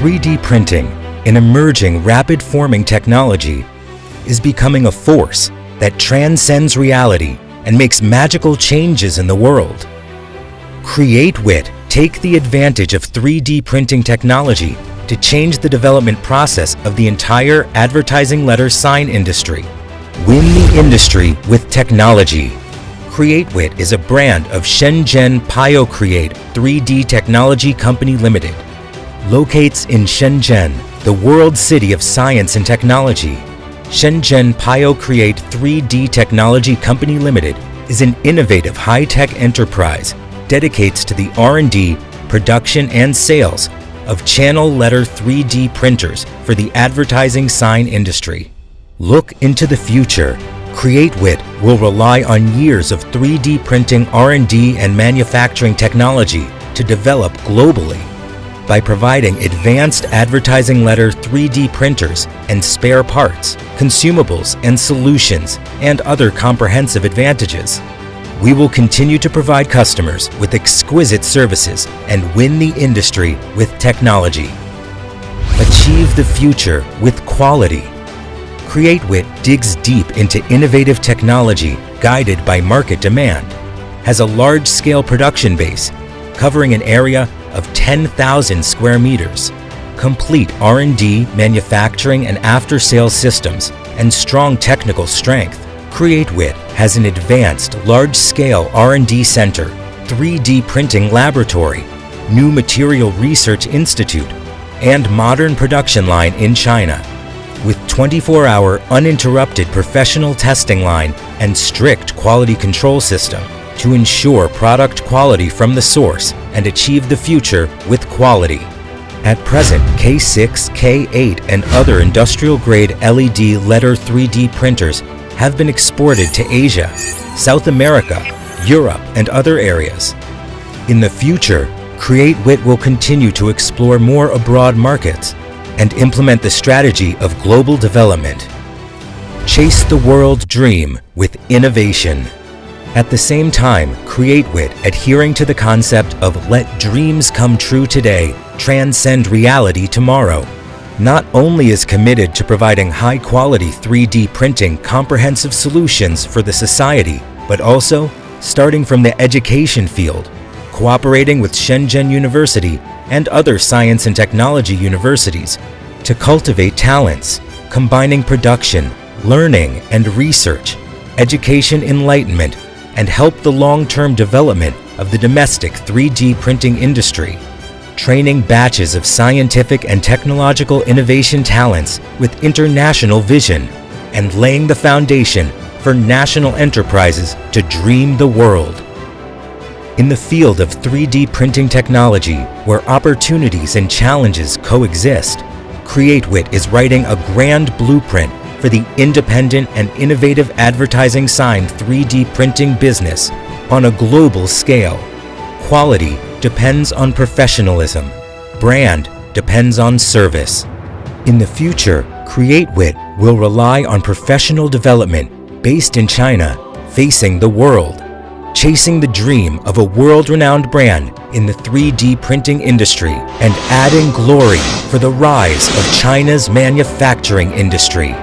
3D printing, an emerging rapid-forming technology, is becoming a force that transcends reality and makes magical changes in the world. Createwit take the advantage of 3D printing technology to change the development process of the entire advertising letter sign industry. Win the industry with technology. Createwit is a brand of Shenzhen Piocreat 3D Technology Company Limited. Locates in Shenzhen, the world city of science and technology. Shenzhen Piocreat 3D Technology Company Limited is an innovative high-tech enterprise dedicated to the R&D, production, and sales of channel letter 3D printers for the advertising sign industry. Look into the future. Createwit will rely on years of 3D printing R&D and manufacturing technology to develop globally. By providing advanced advertising letter 3D printers and spare parts, consumables and solutions, and other comprehensive advantages, we will continue to provide customers with exquisite services and win the industry with technology. Achieve the future with quality. Createwit digs deep into innovative technology guided by market demand, has a large-scale production base covering an area of 10,000 square meters, complete R&D, manufacturing and after-sales systems, and strong technical strength. Createwit has an advanced, large-scale R&D center, 3D printing laboratory, new material research institute, and modern production line in China, with 24-hour uninterrupted professional testing line and strict quality control system to ensure product quality from the source and achieve the future with quality. At present, K6, K8, and other industrial-grade LED Letter 3D printers have been exported to Asia, South America, Europe, and other areas. In the future, Createwit will continue to explore more abroad markets and implement the strategy of global development. Chase the world dream with innovation. At the same time, Createwit, adhering to the concept of let dreams come true today, transcend reality tomorrow, not only is committed to providing high-quality 3D printing comprehensive solutions for the society, but also, starting from the education field, cooperating with Shenzhen University and other science and technology universities to cultivate talents, combining production, learning and research, education enlightenment, and help the long-term development of the domestic 3D printing industry, training batches of scientific and technological innovation talents with international vision, and laying the foundation for national enterprises to dream the world. In the field of 3D printing technology, where opportunities and challenges coexist, Createwit is writing a grand blueprint for the independent and innovative advertising sign 3D printing business on a global scale. Quality depends on professionalism. Brand depends on service. In the future, Createwit will rely on professional development based in China, facing the world, chasing the dream of a world-renowned brand in the 3D printing industry and adding glory for the rise of China's manufacturing industry.